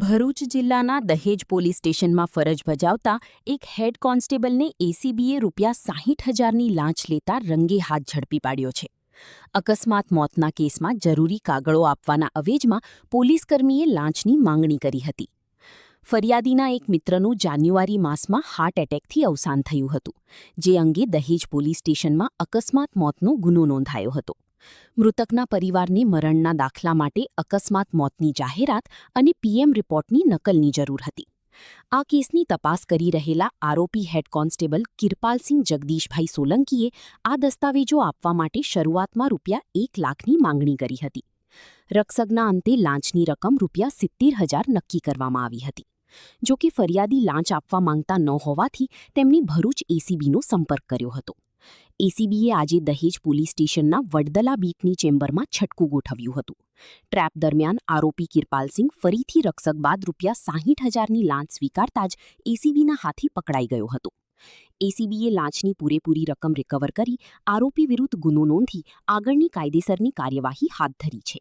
ભરૂચ જિલ્લાના દહેજ પોલીસ સ્ટેશનમાં ફરજ બજાવતા એક હેડ કોન્સ્ટેબલને એસીબીએ ₹60,000ની લાંચ લેતા રંગે હાથ ઝડપી પાડ્યો છે. અકસ્માત મોતના કેસમાં જરૂરી કાગળો આપવાના અવેજમાં પોલીસકર્મીએ લાંચની માંગણી કરી હતી. ફરિયાદીના એક મિત્રનું જાન્યુઆરી માસમાં હાર્ટ એટેકથી અવસાન થયું હતું, જે અંગે દહેજ પોલીસ સ્ટેશનમાં અકસ્માત મોતનો ગુનો નોંધાયો હતો. મૃતકના પરિવારને મરણના દાખલા માટે અકસ્માત મોતની જાહેરાત અને પીએમ રિપોર્ટની નકલની જરૂર હતી. આ કેસની તપાસ કરી રહેલા આરોપી હેડ કોન્સ્ટેબલ કિરપાલસિંહ જગદીશભાઈ સોલંકીએ આ દસ્તાવેજો આપવા માટે શરૂઆતમાં ₹1 લાખની માંગણી કરી હતી. રકસકના અંતે લાંચની રકમ ₹70,000 નક્કી કરવામાં આવી હતી. જો કે ફરિયાદી લાંચ આપવા માંગતા ન હોવાથી તેમણે ભરૂચ એસીબીનો સંપર્ક કર્યો હતો. એસીબીએ આજે દહેજ પોલીસ સ્ટેશનના વડદલા બીટની ચેમ્બરમાં છટકું ગોઠવ્યું હતું. ટ્રેપ દરમિયાન આરોપી કિરપાલસિંહ ફરીથી રકસક બાદ ₹60,000ની લાંચ સ્વીકારતા જ એસીબીના હાથે પકડાઈ ગયો હતો. એસીબીએ લાંચની પૂરેપૂરી રકમ રિકવર કરી આરોપી વિરુદ્ધ ગુનો નોંધી આગળની કાયદેસરની કાર્યવાહી હાથ ધરી છે.